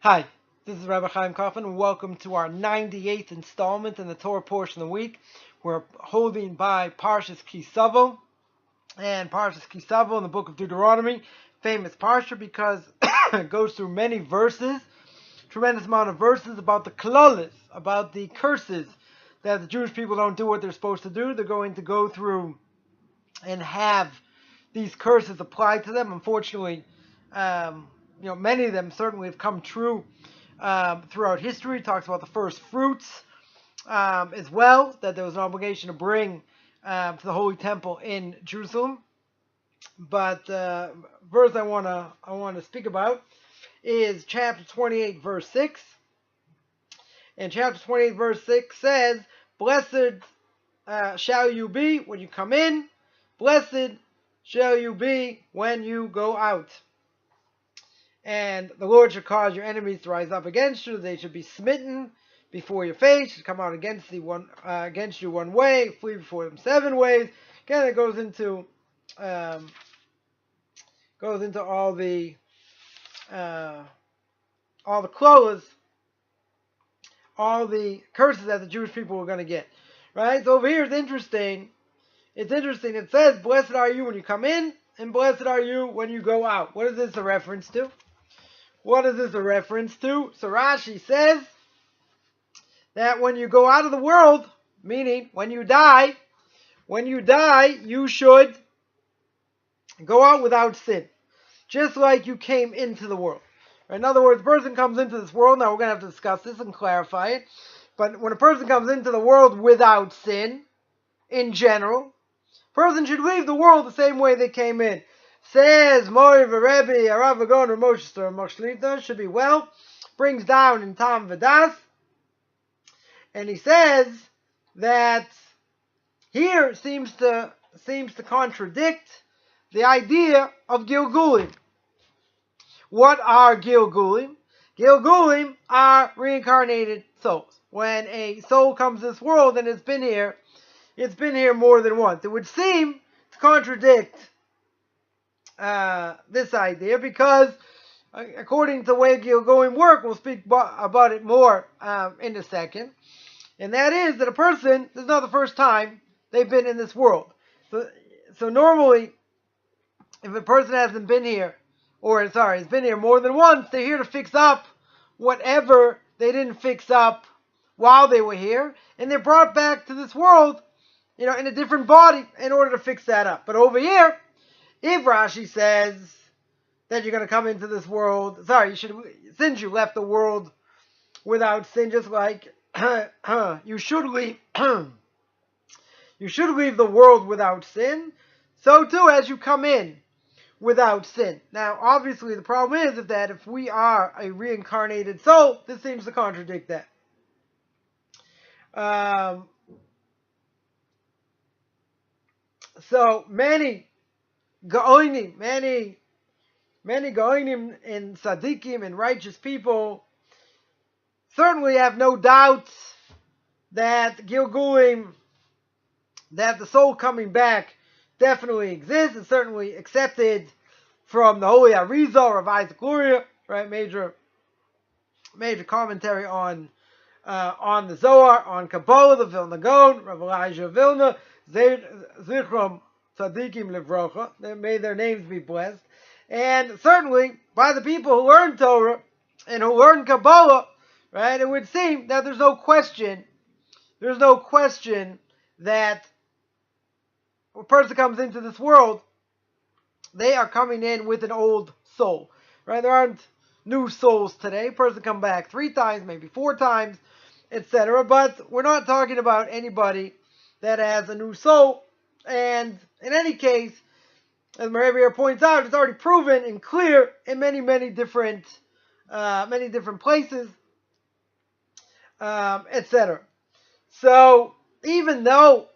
Hi, this is Rabbi Chaim Kaufman, and welcome to our 98th installment in the Torah portion of the week. We're holding by Parshas Ki Savo, and Parshas Ki Savo in the book of Deuteronomy, famous parsha because it goes through many verses, tremendous amount of verses about the klalis, about the curses that the Jewish people don't do what they're supposed to do. They're going to go through and have these curses applied to them. Unfortunately, many of them certainly have come true throughout history. It talks about the first fruits as well, that there was an obligation to bring to the Holy Temple in Jerusalem. But verse I want to speak about is chapter 28, verse 6. And chapter 28, verse 6 says, "Blessed shall you be when you come in. Blessed shall you be when you go out. And the Lord shall cause your enemies to rise up against you. They should be smitten before your face. Should come out against you one way, flee before them 7 ways." Again, it goes into all the clothes, all the curses that the Jewish people were going to get. Right? So over here it's interesting. It says, "Blessed are you when you come in, and blessed are you when you go out." What is this a reference to? So Rashi says that when you go out of the world, meaning when you die, you should go out without sin, just like you came into the world. In other words, a person comes into this world, now we're going to have to discuss this and clarify it, but when a person comes into the world without sin, in general, a person should leave the world the same way they came in. Says Mori Rebbe Arav Agon Moshe Shlita should be well, brings down in Tam Vadas, and he says that here seems to contradict the idea of Gilgulim. What are Gilgulim? Gilgulim are reincarnated souls. When a soul comes to this world and it's been here more than once, it would seem to contradict this idea, because according to the way Gilgulim work, we'll speak about it more in a second, and that is that a person, this is not the first time they've been in this world. So normally, if a person hasn't been here, has been here more than once, they're here to fix up whatever they didn't fix up while they were here, and they're brought back to this world, in a different body in order to fix that up. But over here, if Rashi says that you're going to come into this world, since you left the world without sin, just like you should leave the world without sin, so too as you come in without sin. Now, obviously, the problem is that if we are a reincarnated soul, this seems to contradict that. So many Gaonim and Tzaddikim and righteous people certainly have no doubt that Gilgulim, that the soul coming back definitely exists. It's certainly accepted from the Holy Arizal, Rav Isaac Luria, right? Major commentary on the Zohar, on Kabbalah, the Vilna Gaon, Rav Elijah Vilna, Zichram Tzaddikim Livrocha, may their names be blessed, and certainly by the people who learn Torah and who learn Kabbalah, right? It would seem that there's no question that when a person comes into this world, they are coming in with an old soul, right? There aren't new souls today. A person come back 3 times, maybe 4 times, etc. But we're not talking about anybody that has a new soul. And in any case, as Maravier points out, it's already proven and clear in many different places, etc. So even though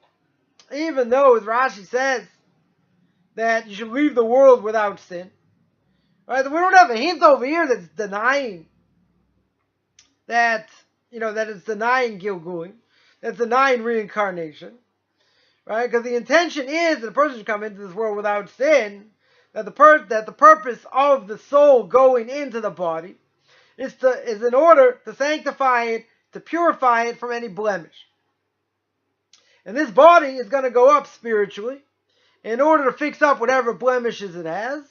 as Rashi says that you should leave the world without sin, right? We don't have a hint over here that's denying that it's denying Gilgulim, that's denying reincarnation, right? Because the intention is that a person should come into this world without sin, that the purpose of the soul going into the body is in order to sanctify it, to purify it from any blemish. And this body is going to go up spiritually in order to fix up whatever blemishes it has.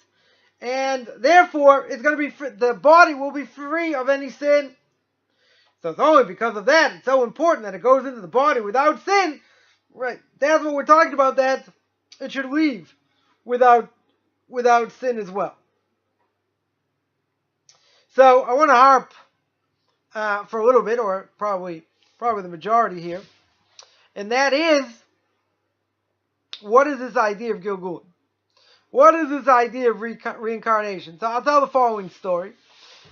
And therefore, it's going to be the body will be free of any sin. So it's only because of that it's so important that it goes into the body without sin. Right? That's what we're talking about. That it should leave without sin as well. So I want to harp for a little bit, or probably the majority here, and that is, what is this idea of Gilgul? What is this idea of reincarnation? So I'll tell the following story.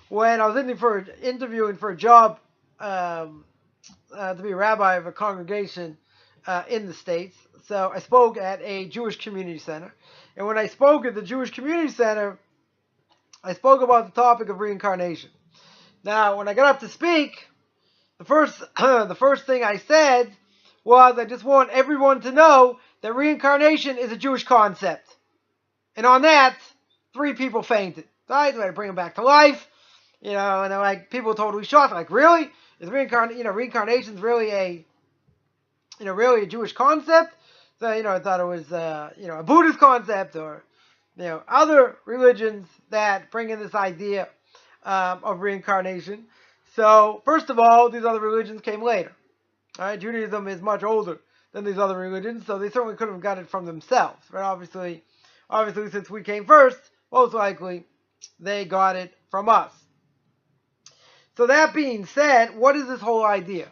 When I was interviewing for a job to be a rabbi of a congregation in the States, so I spoke at a Jewish community center. And when I spoke at the Jewish community center, I spoke about the topic of reincarnation. Now, when I got up to speak, the first thing I said was, I just want everyone to know that reincarnation is a Jewish concept. And on that, 3 people fainted. Right? We had to bring them back to life. And they're like, people were totally shocked. Like, really? Is reincarnation really a Jewish concept? So, I thought it was, a Buddhist concept, or, other religions that bring in this idea of reincarnation. So, first of all, these other religions came later. All right, Judaism is much older than these other religions, so they certainly couldn't have got it from themselves. Right? Obviously, since we came first, most likely they got it from us. So that being said, what is this whole idea?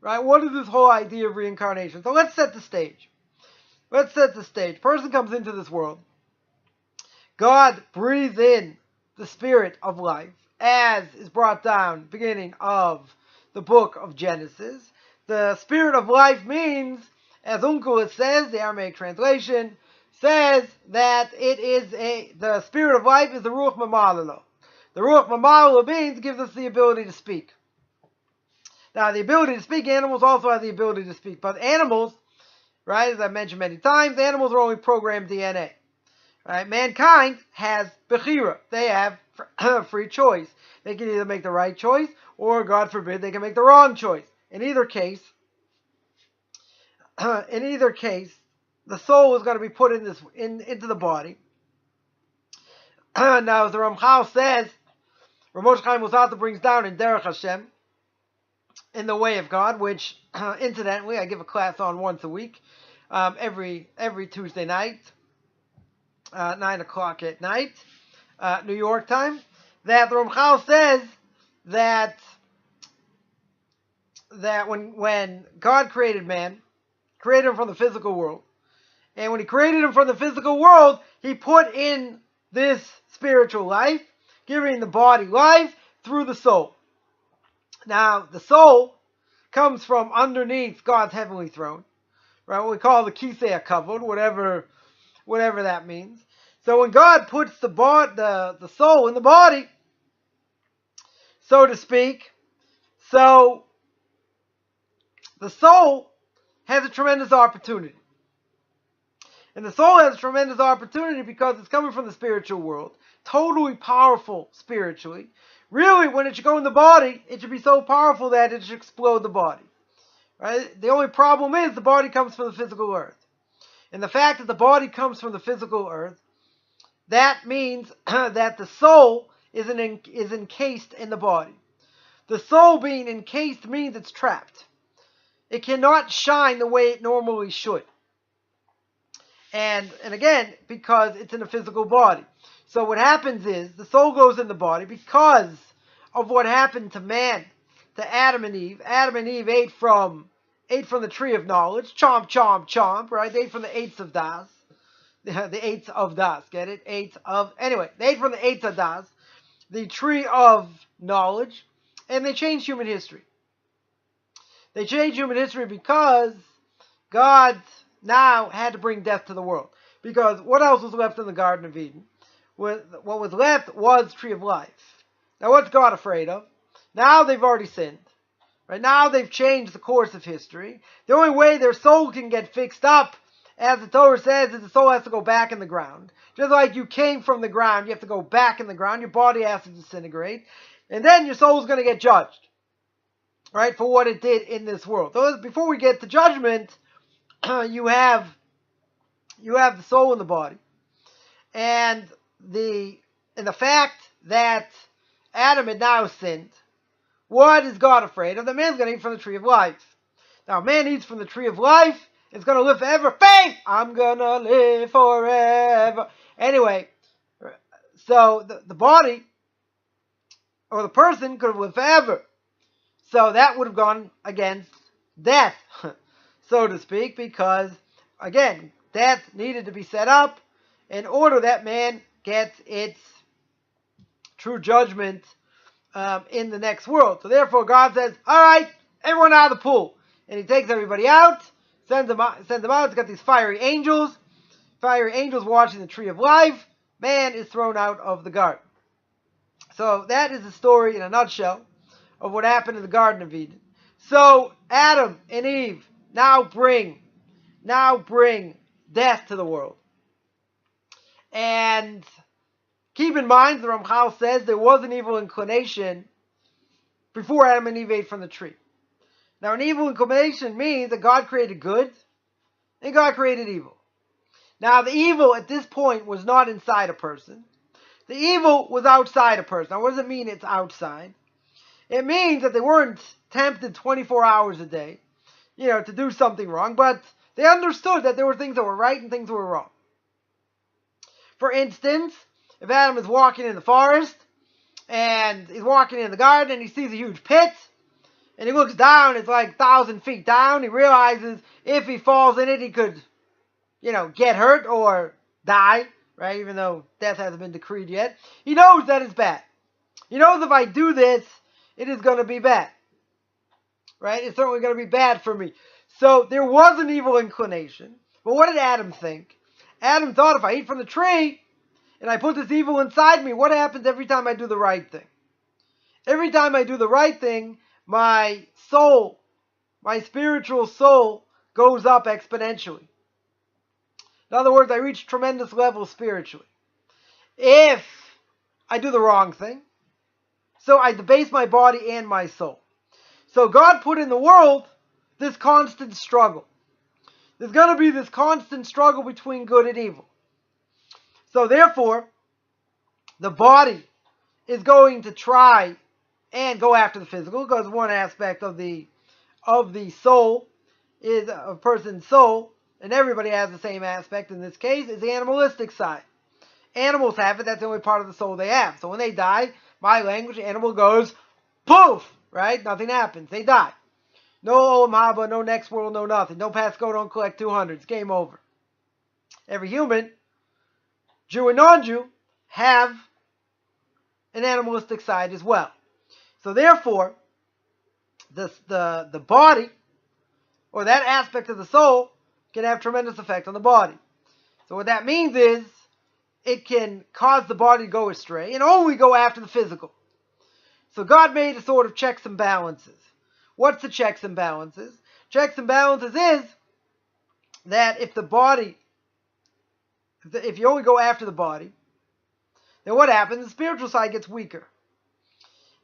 Right? What is this whole idea of reincarnation? So let's set the stage. Person comes into this world. God breathes in the spirit of life, as is brought down beginning of the book of Genesis. The spirit of life means, as Unkelos says, the Aramaic translation says that the spirit of life is the Ruach Mamalalo. The Ruach Mamalalo means gives us the ability to speak. Now, the ability to speak, animals also have the ability to speak, but animals, right, as I've mentioned many times, animals are only programmed DNA. Right? Mankind has Bechira. They have free choice. They can either make the right choice, or, God forbid, they can make the wrong choice. In either case, the soul is going to be put into the body. Now, as the Ramchal says, Ramosh Chaim Musata brings down in Derech Hashem, in the way of God, which, incidentally, I give a class on once a week, every Tuesday night, 9 o'clock at night, New York time, that the Ramchal says that when God created man, created him from the physical world, and when he created him from the physical world, he put in this spiritual life, giving the body life through the soul. Now, the soul comes from underneath God's heavenly throne, right? What we call the Kisei HaKavod, whatever that means. So when God puts the soul in the body, so to speak, so the soul has a tremendous opportunity. And the soul has a tremendous opportunity because it's coming from the spiritual world, totally powerful spiritually. Really, when it should go in the body, it should be so powerful that it should explode the body. Right? The only problem is the body comes from the physical earth. And the fact that the body comes from the physical earth, that means that the soul is encased in the body. The soul being encased means it's trapped. It cannot shine the way it normally should. And again, because it's in a physical body. So what happens is, the soul goes in the body because of what happened to man, to Adam and Eve. Adam and Eve ate from the tree of knowledge. Chomp, chomp, chomp, right? They ate from the eights of Das. The eights of Das, get it? Anyway, they ate from the eights of Das, the tree of knowledge, and they changed human history. They changed human history because God now had to bring death to the world. Because what else was left in the Garden of Eden? What was left was the tree of life. Now what's God afraid of? Now they've already sinned. Right now they've changed the course of history. The only way their soul can get fixed up as the Torah says, is the soul has to go back in the ground. Just like you came from the ground, you have to go back in the ground. Your body has to disintegrate. And then your soul is going to get judged, right, for what it did in this world. So before we get to judgment, you have the soul in the body. And the fact that Adam had now sinned, what is God afraid of? The man's going to eat from the tree of life. Now, man eats from the tree of life, it's going to live forever. Faith! I'm going to live forever. Anyway, so the body, or the person, could have lived forever. So that would have gone against death, so to speak, because, again, death needed to be set up in order that man gets its true judgment in the next world. So therefore God says, all right, everyone out of the pool. And he takes everybody out, sends them out. It's got these fiery angels watching the tree of life. Man is thrown out of the garden. So that is the story in a nutshell of what happened in the Garden of Eden. So Adam and Eve now bring death to the world. And keep in mind, the Ramchal says there was an evil inclination before Adam and Eve ate from the tree. Now, an evil inclination means that God created good and God created evil. Now, the evil at this point was not inside a person. The evil was outside a person. Now, what does it mean it's outside? It means that they weren't tempted 24 hours a day, to do something wrong, but they understood that there were things that were right and things that were wrong. For instance, if Adam is walking in the forest, and he's walking in the garden, and he sees a huge pit, and he looks down, it's like 1,000 feet down, he realizes if he falls in it, he could, get hurt or die, right? Even though death hasn't been decreed yet. He knows that it's bad. He knows if I do this, it is going to be bad, right? It's certainly going to be bad for me. So there was an evil inclination, but what did Adam think? Adam thought, if I eat from the tree, and I put this evil inside me, what happens every time I do the right thing? Every time I do the right thing, my soul, my spiritual soul, goes up exponentially. In other words, I reach tremendous levels spiritually. If I do the wrong thing, so I debase my body and my soul. So God put in the world this constant struggle. There's going to be this constant struggle between good and evil. So therefore, the body is going to try and go after the physical, because one aspect of the soul is a person's soul, and everybody has the same aspect in this case, is the animalistic side. Animals have it, that's the only part of the soul they have. So when they die, my language, animal goes poof, right? Nothing happens. They die. No Olam Haba, no next world, no nothing. No passcode, don't collect 200. It's game over. Every human, Jew and non-Jew, have an animalistic side as well. So therefore, the body, or that aspect of the soul, can have tremendous effect on the body. So what that means is, it can cause the body to go astray and only go after the physical. So God made a sort of checks and balances. What's the checks and balances? Checks and balances is that if you only go after the body, then what happens? The spiritual side gets weaker.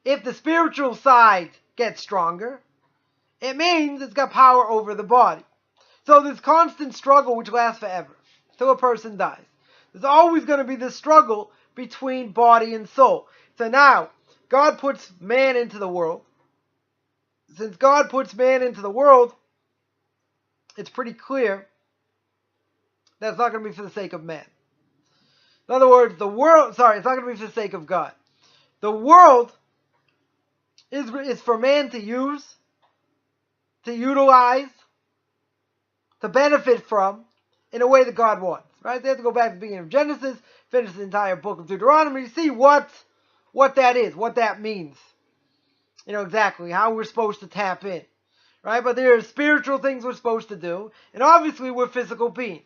If the spiritual side gets stronger, it means it's got power over the body. So this constant struggle which lasts forever, till a person dies. There's always going to be this struggle between body and soul. So now, God puts man into the world. Since God puts man into the world, it's pretty clear that it's not going to be for the sake of man. In other words, it's not going to be for the sake of God. The world is for man to use, to utilize, to benefit from, in a way that God wants. Right? They have to go back to the beginning of Genesis, finish the entire book of Deuteronomy, see what that is, what that means. Exactly how we're supposed to tap in. Right? But there are spiritual things we're supposed to do, and obviously we're physical beings.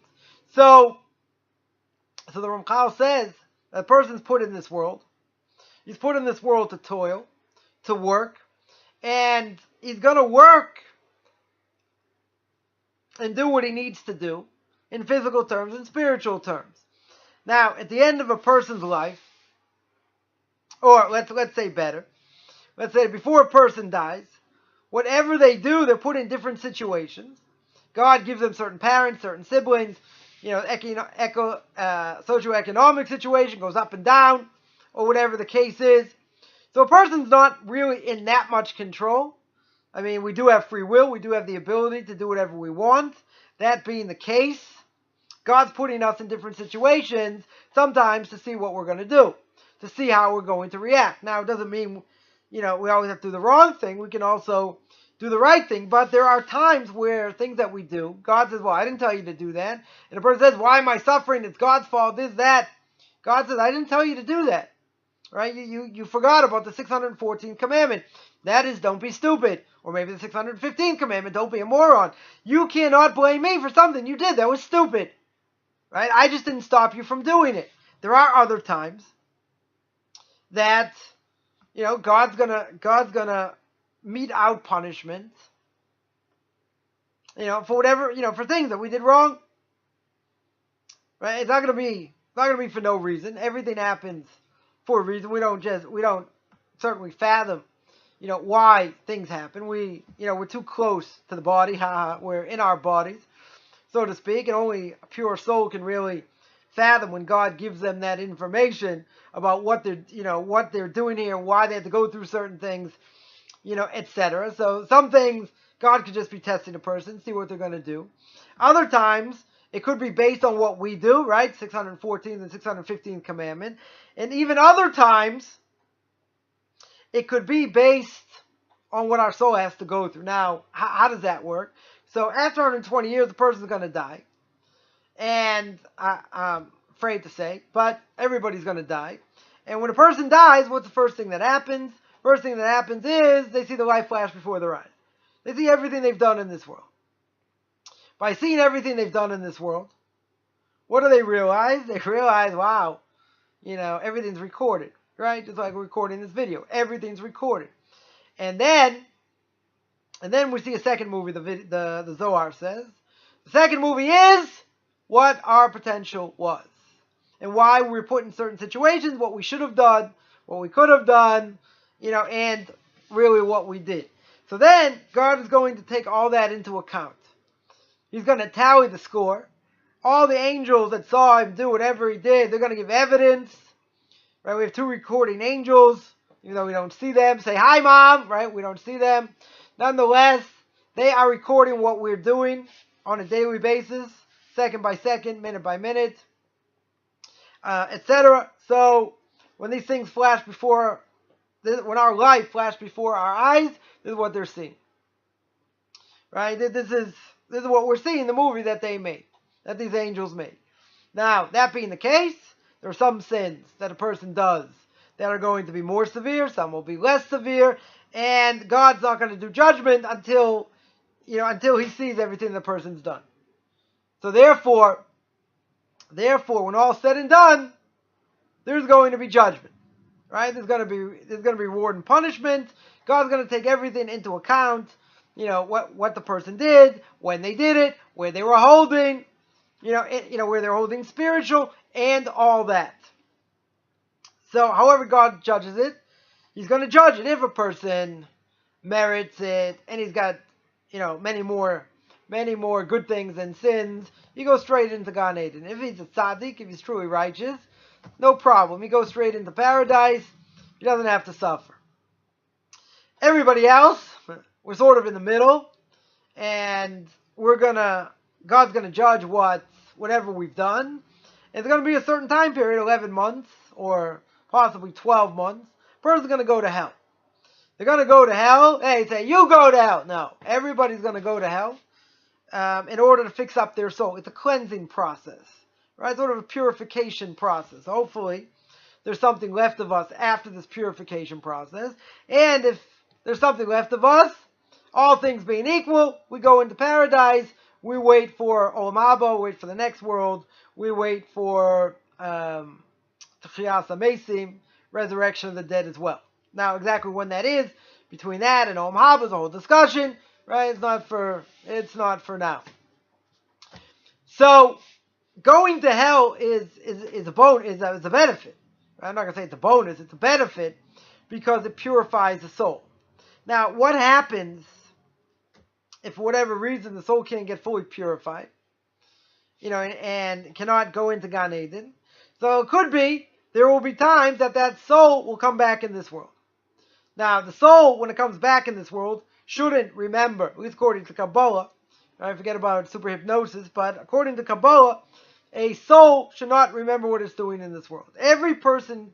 So the Ramchal says that a person's put in this world. He's put in this world to toil, to work, and he's going to work and do what he needs to do in physical terms and spiritual terms. Now, at the end of a person's life, or let's say better, let's say before a person dies, whatever they do, they're put in different situations. God gives them certain parents, certain siblings, socioeconomic situation goes up and down, or whatever the case is. So a person's not really in that much control. I mean, we do have free will. We do have the ability to do whatever we want. That being the case, God's putting us in different situations sometimes to see what we're going to do, to see how we're going to react. Now, it doesn't mean, we always have to do the wrong thing. We can also do the right thing. But there are times where things that we do, God says, well, I didn't tell you to do that. And a person says, why am I suffering? It's God's fault, this, that. God says, I didn't tell you to do that. Right? You forgot about the 614th commandment. That is, don't be stupid. Or maybe the 615th commandment, don't be a moron. You cannot blame me for something you did that was stupid. Right? I just didn't stop you from doing it. There are other times that, God's gonna mete out punishment, for whatever, for things that we did wrong. Right? It's not gonna be for no reason. Everything happens for a reason. We don't certainly fathom, why things happen. We're too close to the body. We're in our bodies, so to speak, and only a pure soul can really fathom when God gives them that information about what they're doing here, why they have to go through certain things, etc. So some things God could just be testing a person, see what they're going to do. Other times it could be based on what we do, right? 614th and 615th commandment. And even other times it could be based on what our soul has to go through. Now, how does that work? So after 120 years, the person's going to die. And I'm afraid to say, but everybody's going to die. And when a person dies, what's the first thing that happens? First thing that happens is they see the light flash before their eyes. They see everything they've done in this world. By seeing everything they've done in this world, what do they realize? They realize, wow, everything's recorded, right? Just like we're recording this video. Everything's recorded. And then we see a second movie, the Zohar says. The second movie is what our potential was. And why we were put in certain situations, what we should have done, what we could have done, and really what we did. So then, God is going to take all that into account. He's going to tally the score. All the angels that saw him do whatever he did, they're going to give evidence. Right? We have two recording angels, even though we don't see them. Say, hi, Mom, right? We don't see them. Nonetheless, they are recording what we're doing on a daily basis, second by second, minute by minute, etc. So when these things flash before, when our life flashed before our eyes, this is what they're seeing. Right? This is what we're seeing in the movie that they made, that these angels made. Now, that being the case, there are some sins that a person does that are going to be more severe, some will be less severe, and God's not going to do judgment until he sees everything the person's done. So therefore, when all's said and done, there's going to be judgment. Right? There's going to be reward and punishment. God's going to take everything into account. What the person did, when they did it, where they were holding, where they're holding spiritual, and all that. So, however God judges it, he's going to judge it. If a person merits it, and he's got, many more good things than sins, he goes straight into Gan Eden. If he's a tzaddik, if he's truly righteous, no problem. He goes straight into paradise. He doesn't have to suffer. Everybody else, we're sort of in the middle, and God's gonna judge whatever we've done. And it's gonna be a certain time period, 11 months or possibly 12 months. Person's gonna go to hell. They're gonna go to hell. Hey, say you go to hell. No, everybody's gonna go to hell in order to fix up their soul. It's a cleansing process, right? Sort of a purification process. Hopefully, there's something left of us after this purification process. And if there's something left of us, all things being equal, we go into paradise. We wait for Olam Haba, wait for the next world. We wait for Tchiyas HaMesim, resurrection of the dead as well. Now, exactly when that is, between that and Olam Haba is a whole discussion, right? It's not for now. So going to hell is a benefit. I'm not gonna say it's a bonus; it's a benefit because it purifies the soul. Now, what happens if, for whatever reason, the soul can't get fully purified? And cannot go into Gan Eden. So it could be there will be times that soul will come back in this world. Now, the soul, when it comes back in this world, shouldn't remember, at least according to Kabbalah. I forget about super hypnosis, but according to Kabbalah, a soul should not remember what it's doing in this world. Every person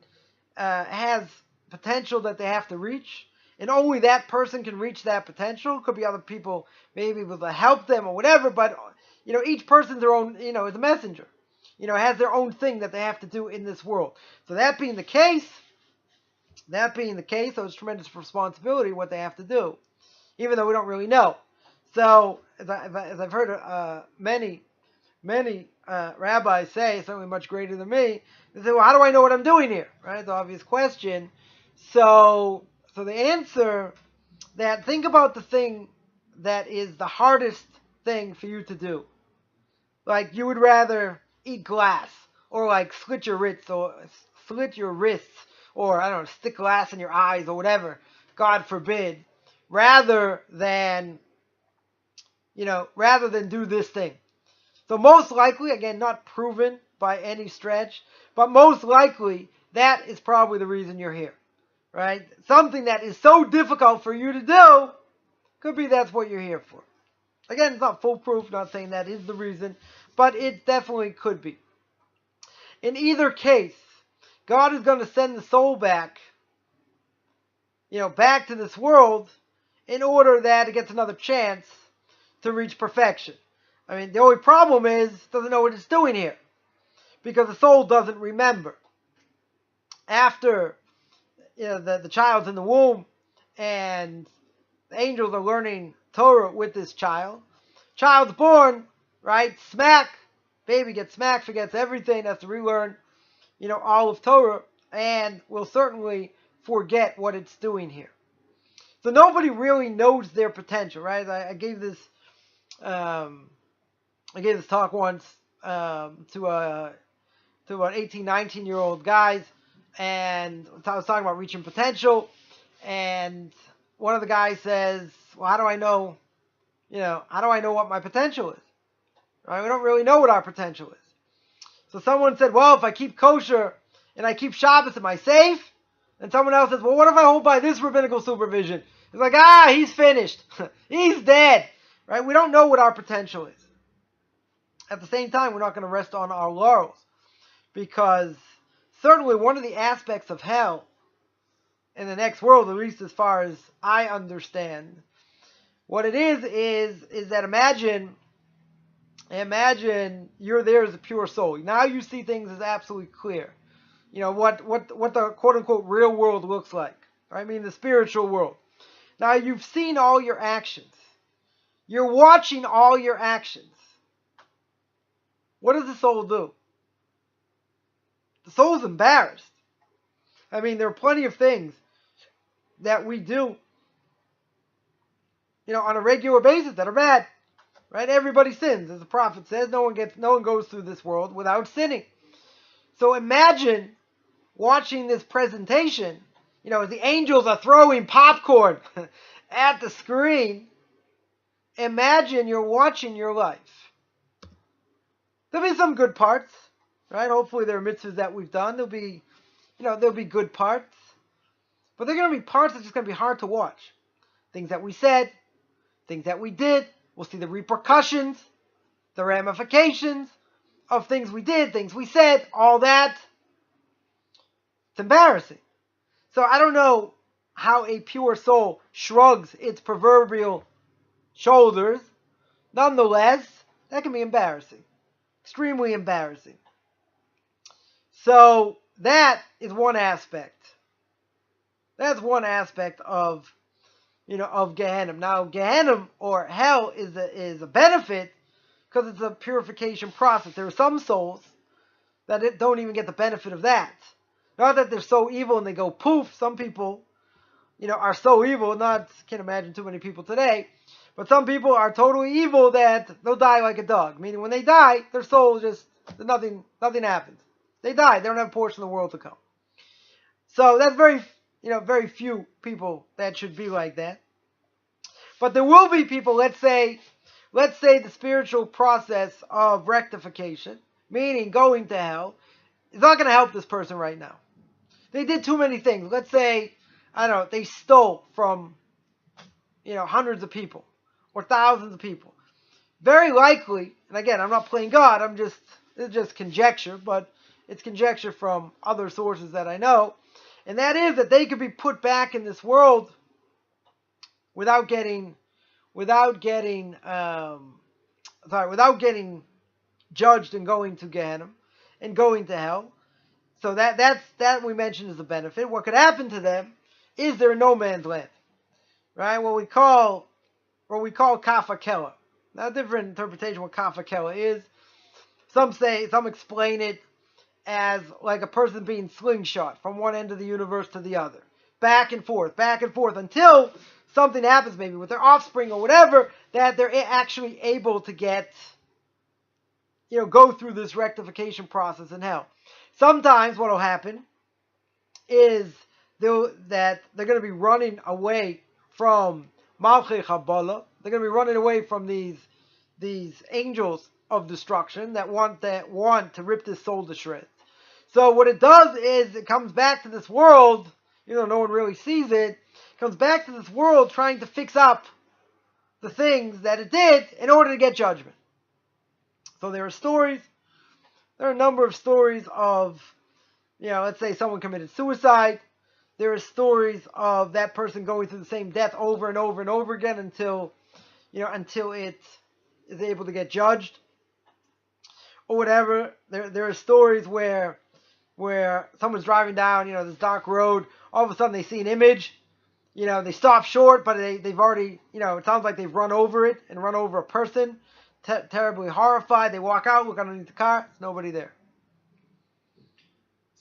has potential that they have to reach, and only that person can reach that potential. Could be other people maybe able to help them or whatever, but each person's their own, is a messenger. Has their own thing that they have to do in this world. So that being the case, so it's tremendous responsibility what they have to do, even though we don't really know. So as I've heard many rabbis say, certainly much greater than me, they say, well, how do I know what I'm doing here? Right? It's an obvious question. So the answer that, think about the thing that is the hardest thing for you to do. Like, you would rather eat glass, or like slit your wrists, or I don't know, stick glass in your eyes or whatever, God forbid, rather than do this thing. So most likely, again, not proven by any stretch, but most likely that is probably the reason you're here, right? Something that is so difficult for you to do, could be that's what you're here for. Again, it's not foolproof, not saying that is the reason, but it definitely could be. In either case, God is going to send the soul back, back to this world in order that it gets another chance to reach perfection. I mean, the only problem is it doesn't know what it's doing here, because the soul doesn't remember. After the child's in the womb and the angels are learning Torah with this child, child's born, right? Smack, baby gets smacked, forgets everything, has to relearn, all of Torah, and will certainly forget what it's doing here. So nobody really knows their potential, right? I gave this talk once to about 18, 19-year-old guys, and I was talking about reaching potential, and one of the guys says, well, how do I know what my potential is? Right? We don't really know what our potential is. So someone said, well, if I keep kosher and I keep Shabbos, am I safe? And someone else says, well, what if I hold by this rabbinical supervision? It's like, he's finished. He's dead. Right? We don't know what our potential is. At the same time, we're not going to rest on our laurels, because certainly one of the aspects of hell in the next world, at least as far as I understand, what it is that imagine you're there as a pure soul. Now you see things as absolutely clear. What the quote-unquote real world looks like. Right? I mean the spiritual world. Now you've seen all your actions. You're watching all your actions. What does the soul do? The soul's embarrassed. I mean, there are plenty of things that we do, on a regular basis that are bad. Right? Everybody sins, as the prophet says. No one goes through this world without sinning. So imagine watching this presentation, as the angels are throwing popcorn at the screen. Imagine you're watching your life. There'll be some good parts, right? Hopefully there are mitzvahs that we've done. There'll be good parts. But there are going to be parts that's just going to be hard to watch. Things that we said, things that we did. We'll see the repercussions, the ramifications of things we did, things we said, all that. It's embarrassing. So I don't know how a pure soul shrugs its proverbial shoulders. Nonetheless, that can be embarrassing. Extremely embarrassing. So that is one aspect. That's one aspect of Gehenna. Now, Gehenna or hell is a benefit because it's a purification process. There are some souls that don't even get the benefit of that. Not that they're so evil and they go poof. Some people, are so evil. Can't imagine too many people today. But some people are totally evil that they'll die like a dog. Meaning when they die, their soul just, nothing happens. They die. They don't have a portion of the world to come. So that's very few people that should be like that. But there will be people, let's say the spiritual process of rectification, meaning going to hell, is not going to help this person right now. They did too many things. Let's say, I don't know, they stole from, hundreds of people or thousands of people. Very likely, and again, I'm not playing God, it's just conjecture, but it's conjecture from other sources that I know, and that is that they could be put back in this world without getting judged and going to Gehenna and going to hell. So that we mentioned is a benefit. What could happen to them is they're in no man's land, right? What we call kafakela. Now, a different interpretation of what kafakela is. Some explain it as like a person being slingshot from one end of the universe to the other, back and forth, until something happens, maybe with their offspring or whatever, that they're actually able to go through this rectification process in hell. Sometimes what will happen is that they're going to be running away from Malchei Kabbalah. They're going to be running away from these angels of destruction that want to rip this soul to shreds. So what it does is it comes back to this world, no one really sees it, comes back to this world trying to fix up the things that it did in order to get judgment. So there are a number of stories of, let's say someone committed suicide. There are stories of that person going through the same death over and over and over again until it is able to get judged or whatever. There are stories where someone's driving down, this dark road. All of a sudden they see an image. They stop short, but they've already, it sounds like they've run over it and run over a person. Terribly horrified. They walk out, look underneath the car. There's nobody there.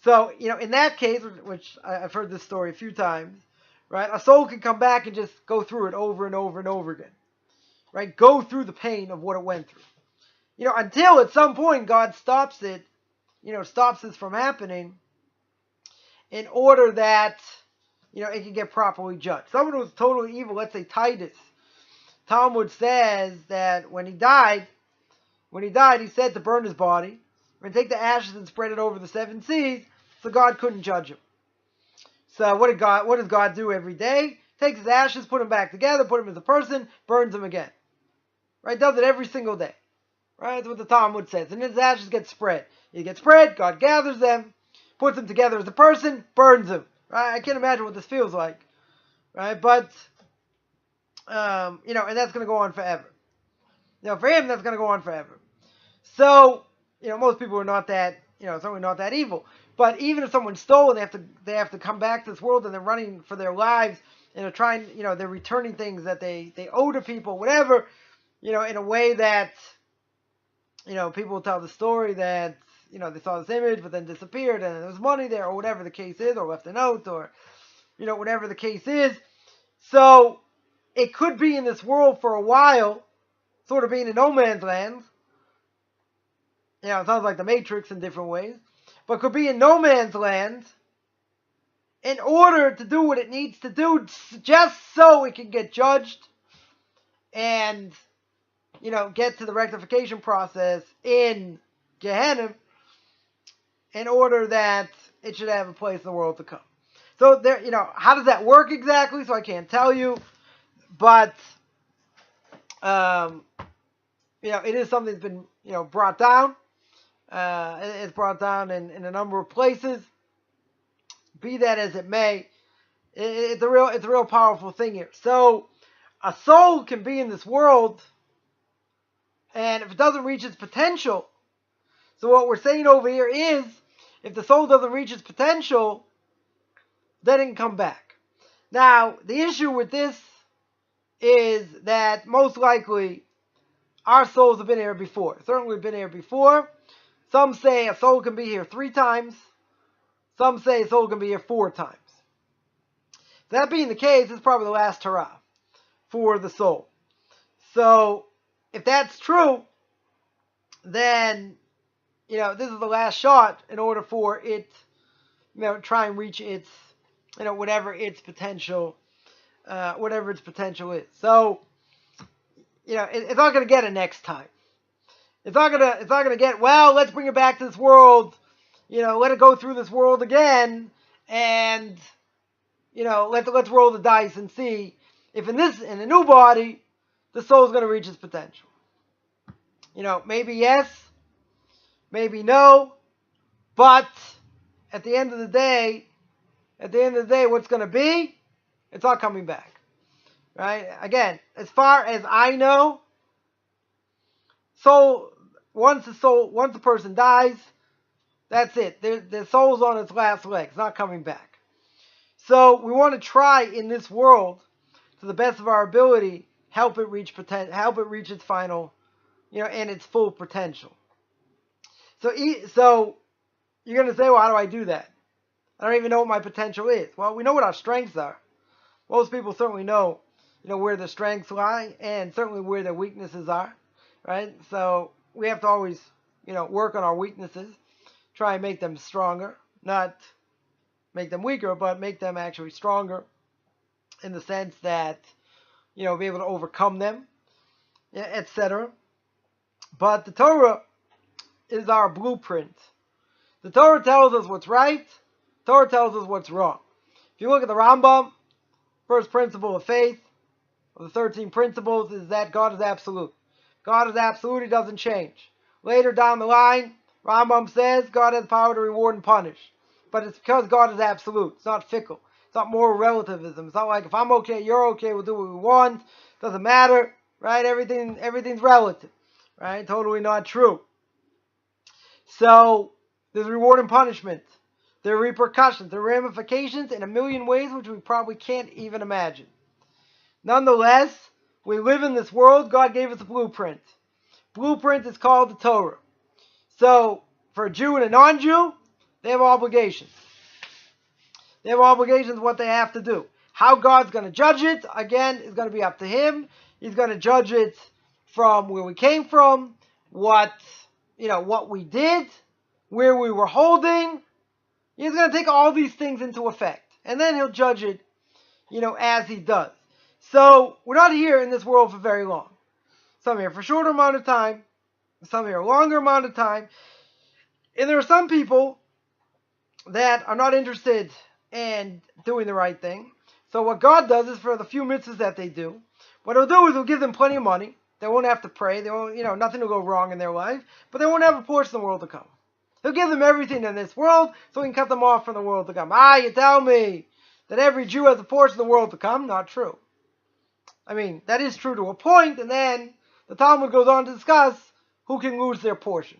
So, in that case, which I've heard this story a few times, right? A soul can come back and just go through it over and over and over again, right? Go through the pain of what it went through. Until at some point God stops it, stops this from happening in order that, it can get properly judged. Someone who was totally evil, let's say Titus, Talmud says that when he died, he said to burn his body, and take the ashes and spread it over the 7 seas, so God couldn't judge him. So what does God do every day? Takes his ashes, put them back together, put him as a person, burns them again. Right? Does it every single day. Right? That's what the Talmud says. And his ashes get spread. They get spread, God gathers them, puts them together as a person, burns them. Right? I can't imagine what this feels like. Right? But and that's going to go on forever. For him, that's going to go on forever. So, most people are not that, certainly not that evil. But even if someone stole and they have to come back to this world and they're running for their lives and they're trying, they're returning things that they owe to people, whatever, in a way that, people will tell the story that, they saw this image but then disappeared and there was money there or whatever the case is, or left a note or, whatever the case is. So, it could be in this world for a while, sort of being in no man's land. It sounds like the Matrix in different ways. But could be in no man's land in order to do what it needs to do just so it can get judged and, get to the rectification process in Gehenna in order that it should have a place in the world to come. So, there, how does that work exactly? So I can't tell you. But, it is something that's been, brought down. It's brought down in a number of places. Be that as it may, it's a real powerful thing here. So, a soul can be in this world, and if it doesn't reach its potential, so what we're saying over here is, if the soul doesn't reach its potential, then it can come back. Now, the issue with this is that most likely our souls have been here before. Certainly been here before. Some say a soul can be here 3 times. Some say a soul can be here 4 times. That being the case, it's probably the last Torah for the soul. So if that's true, then this is the last shot in order for it, try and reach its, whatever its potential is. So it's not going to get it next time. It's not gonna get, well, let's bring it back to this world, let it go through this world again, and let's roll the dice and see if in a new body the soul is gonna reach its potential. Maybe yes, maybe no, but at the end of the day, what's gonna be? It's not coming back, right? Again, as far as I know, once a person dies, that's it. The soul's on its last leg. It's not coming back. So we want to try in this world, to the best of our ability, help it reach its final, and its full potential. So you're going to say, well, how do I do that? I don't even know what my potential is. Well, we know what our strengths are. Most people certainly know, where their strengths lie, and certainly where their weaknesses are. Right? So we have to always, work on our weaknesses, try and make them stronger, not make them weaker, but make them actually stronger in the sense that, be able to overcome them, etc. But the Torah is our blueprint. The Torah tells us what's right. The Torah tells us what's wrong. If you look at the Rambam, first principle of faith, of the 13 principles, is that God is absolute. God is absolute, he doesn't change. Later down the line, Rambam says God has power to reward and punish. But it's because God is absolute. It's not fickle. It's not moral relativism. It's not like if I'm okay, you're okay, we'll do what we want. Doesn't matter, right? Everything's relative, right? Totally not true. So there's reward and punishment. There are repercussions. There are ramifications in a million ways which we probably can't even imagine. Nonetheless, we live in this world. God gave us a blueprint. Blueprint is called the Torah. So, for a Jew and a non-Jew, they have obligations. They have obligations what they have to do. How God's going to judge it, again, is going to be up to him. He's going to judge it from where we came from, what we did, where we were holding. He's going to take all these things into effect. And then he'll judge it, as he does. So, we're not here in this world for very long. Some here for a shorter amount of time. Some here a longer amount of time. And there are some people that are not interested in doing the right thing. So what God does is, for the few mitzvahs that they do, what he'll do is he'll give them plenty of money. They won't have to pray. They won't, nothing will go wrong in their life. But they won't have a portion of the world to come. He'll give them everything in this world so he can cut them off from the world to come. You tell me that every Jew has a portion of the world to come? Not true. I mean, that is true to a point, and then the Talmud goes on to discuss who can lose their portion.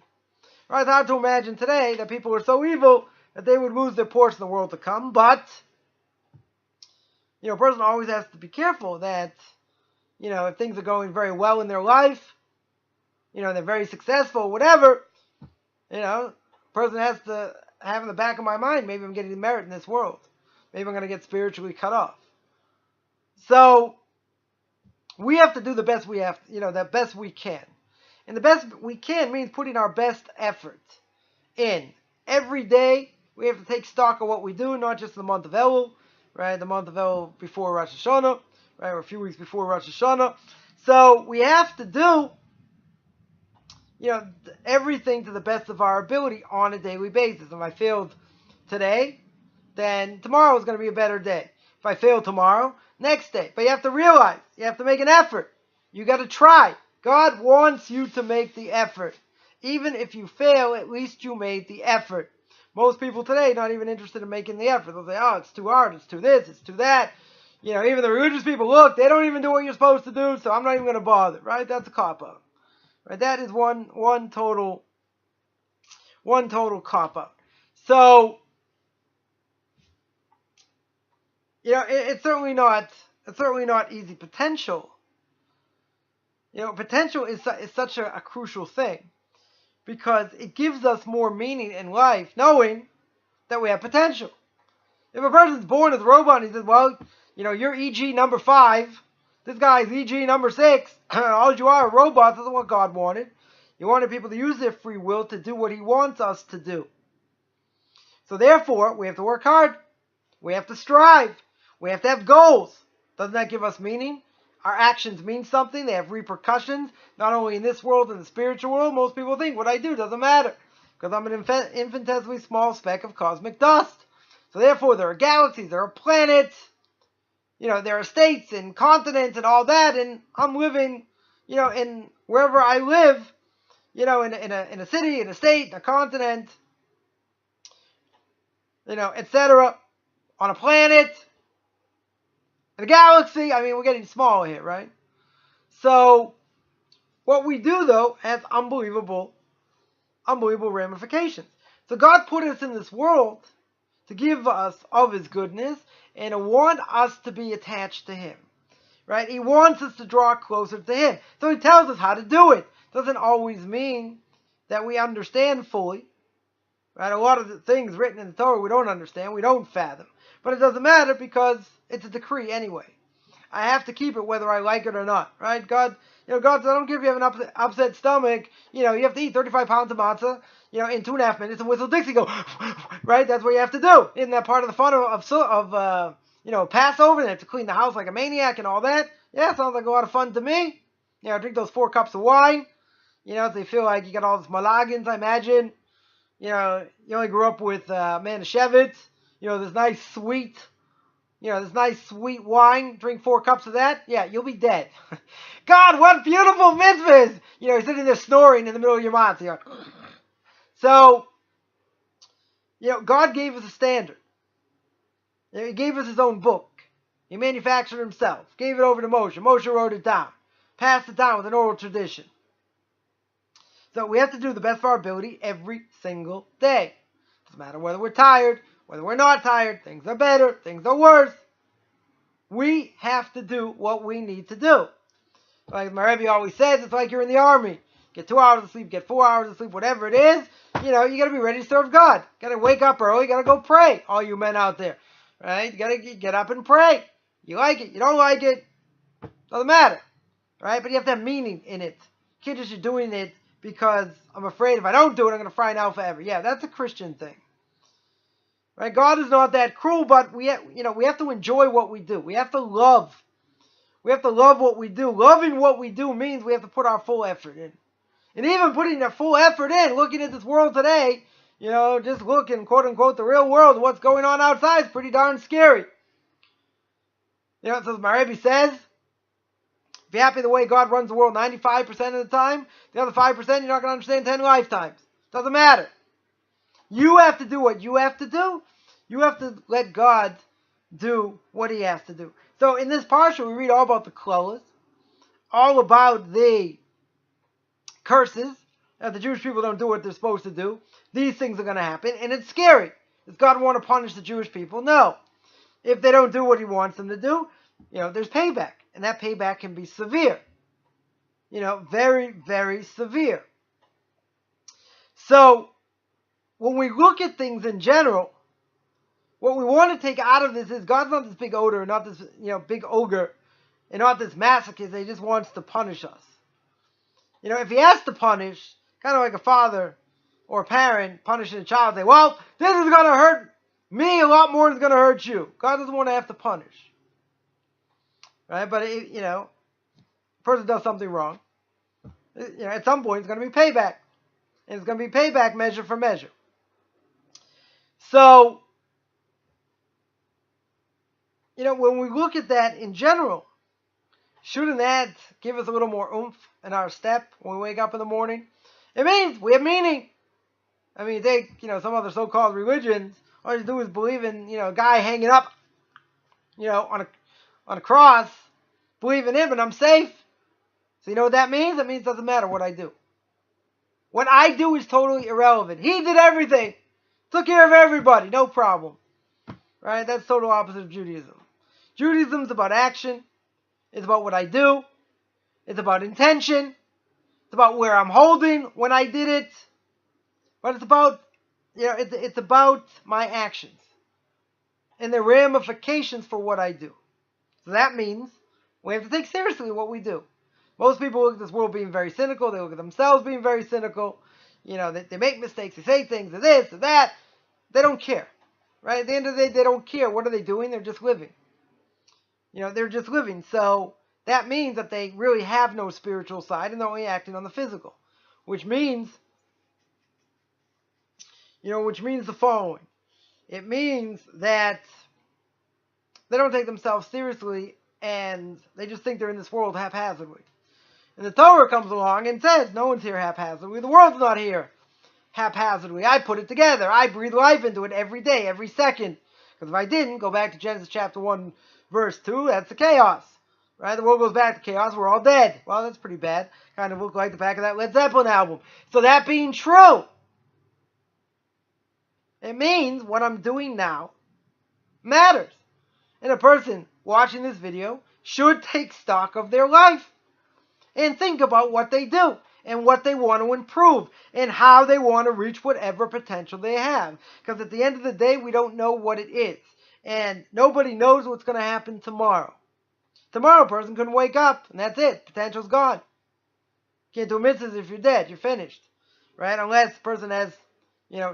Right? It's hard to imagine today that people are so evil that they would lose their portion of the world to come, but, a person always has to be careful that, if things are going very well in their life, they're very successful, whatever, a person has to have in the back of my mind, maybe I'm getting merit in this world. Maybe I'm going to get spiritually cut off. So, we have to do the best we have, the best we can. And the best we can means putting our best effort in. Every day, we have to take stock of what we do, not just the month of Elul, right? The month of Elul before Rosh Hashanah, right? Or a few weeks before Rosh Hashanah. So, we have to do, everything to the best of our ability on a daily basis. If I failed today, then tomorrow is going to be a better day. If I fail tomorrow, next day. But you have to realize, you have to make an effort. You got to try. God wants you to make the effort. Even if you fail, at least you made the effort. Most people today not even interested in making the effort. They'll say, it's too hard, it's too this, it's too that. Even the religious people, look, they don't even do what you're supposed to do, so I'm not even going to bother, right? That's a cop-out. Right? That is one total cop-out. So, it's certainly not easy. Potential, potential is such a crucial thing, because it gives us more meaning in life knowing that we have potential. If a person's born as a robot and he says, well, you're EG number 5, This guy's EG number 6. All you are robots. This is what God wanted. He wanted people to use their free will to do what he wants us to do. So therefore, we have to work hard. We have to strive. We have to have goals. Doesn't that give us meaning? Our actions mean something. They have repercussions, not only in this world, in the spiritual world. Most people think what I do doesn't matter because I'm an infinitesimally small speck of cosmic dust. So therefore, there are galaxies, there are planets, there are states and continents and all that, and I'm living, in wherever I live, in a city, in a state, in a continent, etc., on a planet, in a galaxy. I mean, we're getting small here, right? So, what we do, though, has unbelievable ramifications. So God put us in this world to give us of his goodness and to want us to be attached to him, right? He wants us to draw closer to him. So he tells us how to do it. Doesn't always mean that we understand fully, right? A lot of the things written in the Torah we don't understand, we don't fathom. But it doesn't matter because it's a decree anyway. I have to keep it whether I like it or not, right? God said, I don't care if you have an upset stomach. You have to eat 35 pounds of matzah, in 2.5 minutes and whistle Dixie go, right? That's what you have to do. Isn't that part of the fun of Passover? They have to clean the house like a maniac and all that. Yeah, sounds like a lot of fun to me. Drink those 4 cups of wine. So you feel like you got all this malagins, I imagine. You only grew up with Manischewitz. This nice sweet wine, drink 4 cups of that, yeah, you'll be dead. God, what beautiful mitzvahs! You're sitting there snoring in the middle of your matzah. So, God gave us a standard. He gave us his own book. He manufactured himself. Gave it over to Moshe. Moshe wrote it down. Passed it down with an oral tradition. So we have to do the best of our ability every single day. Doesn't matter whether we're tired, whether we're not tired, things are better, things are worse. We have to do what we need to do. Like my Rebbe always says, it's like you're in the army. Get 2 hours of sleep, get 4 hours of sleep, whatever it is. You got to be ready to serve God. Got to wake up early, got to go pray, all you men out there. Right? You got to get up and pray. You like it, you don't like it, doesn't matter. Right? But you have to have meaning in it. You can't just be doing it because I'm afraid if I don't do it, I'm going to fry in hell forever. Yeah, that's a Christian thing. Right? God is not that cruel, but we have to enjoy what we do. We have to love. We have to love what we do. Loving what we do means we have to put our full effort in. And even putting that full effort in, looking at this world today, just looking, quote unquote, the real world, what's going on outside is pretty darn scary. So my Rebbe says, if you're happy the way God runs the world 95% of the time, the other 5% you're not going to understand 10 lifetimes. Doesn't matter. You have to do what you have to do. You have to let God do what he has to do. So in this parsha, we read all about the klolos, all about the curses, that the Jewish people don't do what they're supposed to do. These things are going to happen, and it's scary. Does God want to punish the Jewish people? No. If they don't do what he wants them to do, there's payback, and that payback can be severe. Very, very severe. So, when we look at things in general, what we want to take out of this is God's not this big ogre, not this big ogre, and not this masochist that he just wants to punish us. If he has to punish, kind of like a father or a parent punishing a child, say, well, this is going to hurt me a lot more than it's going to hurt you. God doesn't want to have to punish. Right? But, a person does something wrong. At some point, it's going to be payback. And it's going to be payback measure for measure. So, when we look at that in general, shouldn't that give us a little more oomph in our step when we wake up in the morning? It means we have meaning. I mean, you take, some other so-called religions, all you do is believe in, a guy hanging up, on a cross, believe in him and I'm safe. So you know what that means? That means it doesn't matter what I do. What I do is totally irrelevant. He did everything. Took care of everybody. No problem. Right? That's total opposite of Judaism. Judaism is about action. It's about what I do. It's about intention. It's about where I'm holding when I did it. But it's about, it's about my actions and the ramifications for what I do. So that means We have to take seriously what we do. Most people look at this world being very cynical. They look at themselves being very cynical. They make mistakes. They say things, this, or that. They don't care. Right? At the end of the day, they don't care. What are they doing? They're just living. They're just living. So that means that they really have no spiritual side and they're only acting on the physical. Which means the following. It means that they don't take themselves seriously and they just think they're in this world haphazardly. And the Torah comes along and says, no one's here haphazardly. The world's not here haphazardly. I put it together. I breathe life into it every day, every second. Because if I didn't, go back to Genesis chapter 1, verse 2, that's the chaos. Right? The world goes back to chaos. We're all dead. Well, that's pretty bad. Kind of look like the back of that Led Zeppelin album. So that being true, it means what I'm doing now matters. And a person watching this video should take stock of their life and think about what they do and what they want to improve and how they want to reach whatever potential they have. Because at the end of the day, we don't know what it is. And nobody knows what's going to happen tomorrow. Tomorrow, a person couldn't wake up, and that's it. Potential's gone. Can't do mitzvahs if you're dead. You're finished. Right? Unless the person has,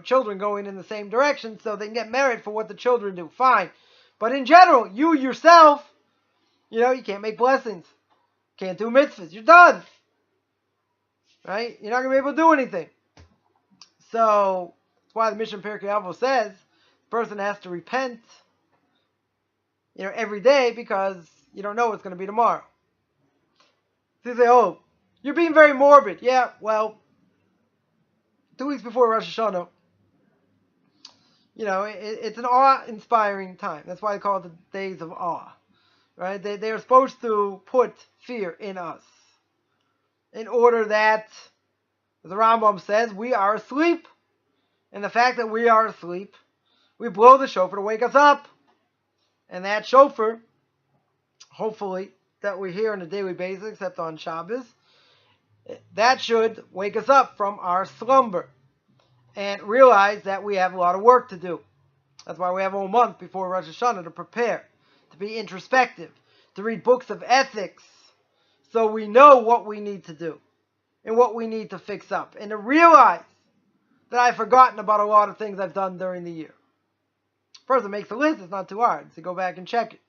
children going in the same direction so they can get merit for what the children do. Fine. But in general, you yourself, you can't make blessings. Can't do mitzvahs. You're done. Right? You're not going to be able to do anything. So, that's why the Mishnah Parshas Ki Savo says the person has to repent, every day because you don't know what's going to be tomorrow. So you say, oh, you're being very morbid. Yeah, well, 2 weeks before Rosh Hashanah, it's an awe-inspiring time. That's why they call it the days of awe. Right? They are supposed to put fear in us in order that, as the Rambam says, we are asleep. And the fact that we are asleep, we blow the shofar to wake us up. And that shofar, hopefully, that we hear on a daily basis, except on Shabbos, that should wake us up from our slumber and realize that we have a lot of work to do. That's why we have a whole month before Rosh Hashanah to prepare, to be introspective, to read books of ethics, so we know what we need to do and what we need to fix up, and to realize that I've forgotten about a lot of things I've done during the year. A person makes a list, it's not too hard to go back and check it.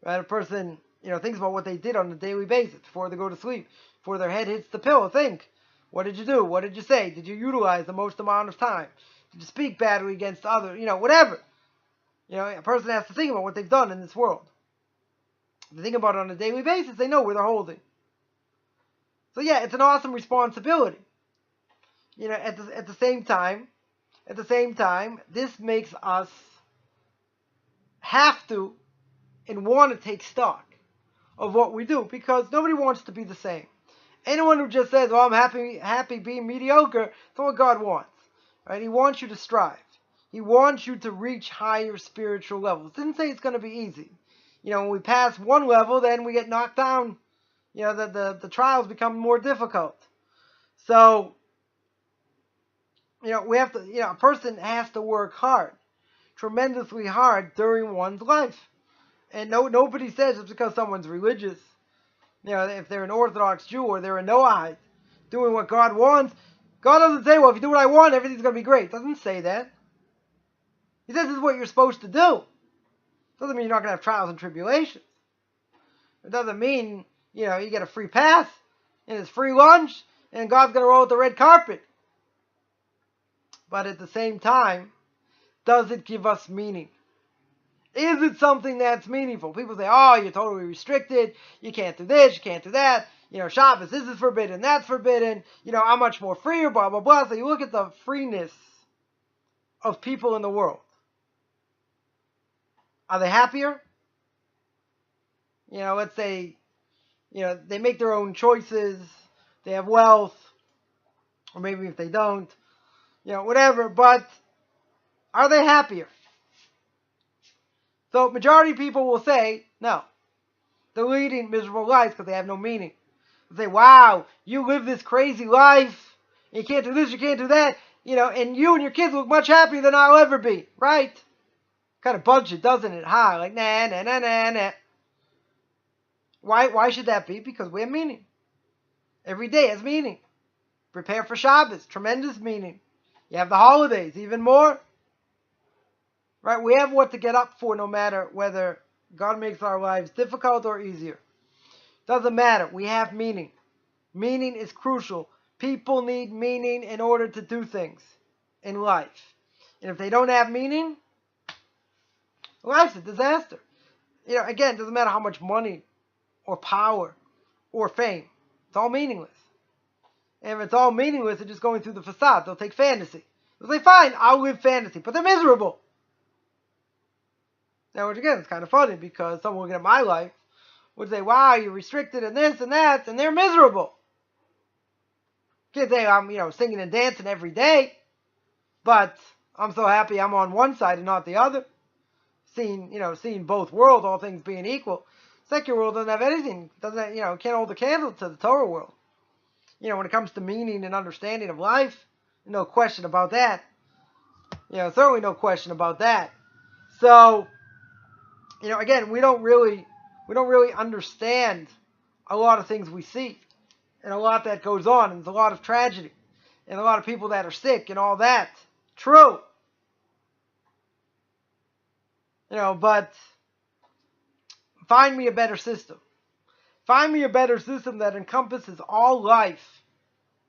Right? A person, thinks about what they did on a daily basis before they go to sleep, before their head hits the pillow. Think, what did you do? What did you say? Did you utilize the most amount of time? Did you speak badly against others? Whatever. A person has to think about what they've done in this world. If they think about it on a daily basis, they know where they're holding. So yeah, it's an awesome responsibility. At the same time, this makes us have to and want to take stock of what we do, because nobody wants to be the same. Anyone who just says, "Oh, I'm happy being mediocre," that's what God wants. Right? He wants you to strive. He wants you to reach higher spiritual levels. Didn't say it's going to be easy. When we pass one level, then we get knocked down. The trials become more difficult. So, we have to, a person has to work hard, tremendously hard during one's life. And nobody says it's because someone's religious. If they're an Orthodox Jew or they're a Noahide, doing what God wants, God doesn't say, well, if you do what I want, everything's going to be great. Doesn't say that. He says this is what you're supposed to do. Doesn't mean you're not going to have trials and tribulations. It doesn't mean, you get a free pass and it's free lunch and God's going to roll out the red carpet. But at the same time, does it give us meaning? Is it something that's meaningful? People say, oh, you're totally restricted. You can't do this, you can't do that. Shabbos, this is forbidden, that's forbidden. I'm much more freer, blah, blah, blah. So you look at the freeness of people in the world. Are they happier? Let's say, they make their own choices. They have wealth. Or maybe if they don't, whatever. But are they happier? So majority of people will say, no. They're leading miserable lives because they have no meaning. They say, wow, you live this crazy life. You can't do this, you can't do that. And you and your kids look much happier than I'll ever be. Right? Kind of bugs you, doesn't it? Like, nah. Why should that be? Because we have meaning. Every day has meaning. Prepare for Shabbos, tremendous meaning. You have the holidays, even more. Right? We have what to get up for, no matter whether God makes our lives difficult or easier. Doesn't matter. We have meaning. Meaning is crucial. People need meaning in order to do things in life. And if they don't have meaning, life's a disaster. Again, it doesn't matter how much money or power or fame. It's all meaningless. And if it's all meaningless, they're just going through the facade. They'll take fantasy. They'll say, fine, I'll live fantasy. But they're miserable. Now, which again, it's kind of funny because someone looking at my life would say, wow, you're restricted in this and that, and they're miserable. Kids say I'm, singing and dancing every day, but I'm so happy I'm on one side and not the other. Seeing both worlds, all things being equal. Secular world doesn't have anything, can't hold a candle to the Torah world. When it comes to meaning and understanding of life, no question about that. Certainly no question about that. So, again, we don't really understand a lot of things we see, and a lot that goes on, and there's a lot of tragedy, and a lot of people that are sick, and all that. True. But find me a better system. Find me a better system that encompasses all life,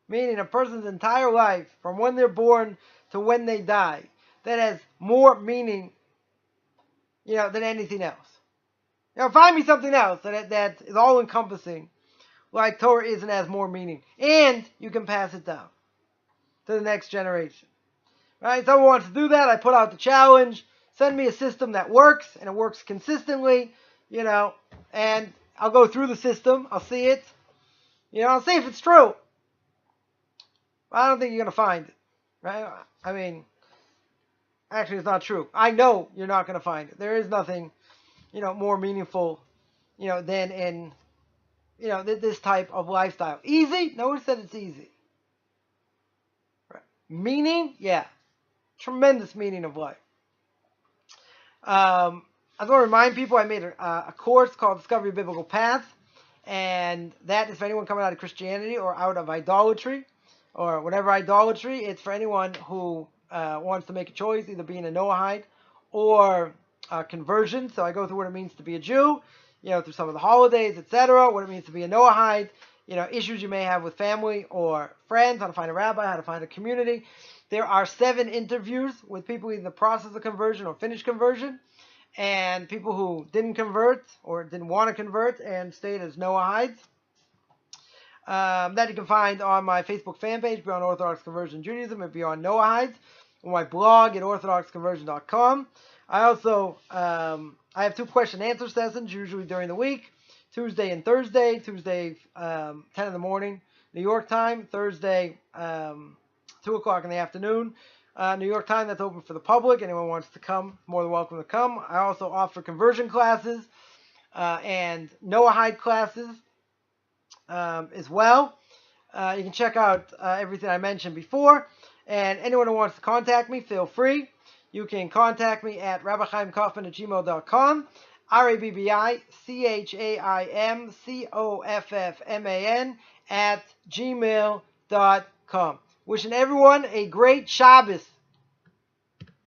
meaning a person's entire life, from when they're born to when they die, that has more meaning, than anything else. Find me something else that is all-encompassing, like Torah is and has more meaning. And you can pass it down to the next generation. Right? Someone wants to do that, I put out the challenge. Send me a system that works, and it works consistently, and I'll go through the system. I'll see it. I'll see if it's true. I don't think you're going to find it. Right? I mean, actually, it's not true. I know you're not going to find it. There is nothing, more meaningful, than in, this type of lifestyle. Easy? Notice that it's easy. Right. Meaning? Yeah. Tremendous meaning of life. I just want to remind people I made a course called Discovery of Biblical Path, and that is for anyone coming out of Christianity or out of idolatry, or whatever idolatry. It's for anyone who wants to make a choice, either being a Noahide or conversion. So I go through what it means to be a Jew, through some of the holidays, etc., what it means to be a Noahide, issues you may have with family or friends, how to find a rabbi, how to find a community. There are 7 interviews with people in the process of conversion or finished conversion, and people who didn't convert or didn't want to convert and stayed as Noahides. That you can find on my Facebook fan page, Beyond Orthodox Conversion Judaism, and Beyond Noahides, on my blog at orthodoxconversion.com. I also I have 2 question and answer sessions, usually during the week, Tuesday and Thursday. Tuesday, 10 in the morning, New York time. Thursday, 2 o'clock in the afternoon, New York time. That's open for the public. Anyone wants to come, more than welcome to come. I also offer conversion classes and Noahide classes as well. You can check out everything I mentioned before. And anyone who wants to contact me, feel free. You can contact me at rabbichaimkaufman@gmail.com, RABBICHAIMCOFFMAN @gmail.com. Wishing everyone a great Shabbos.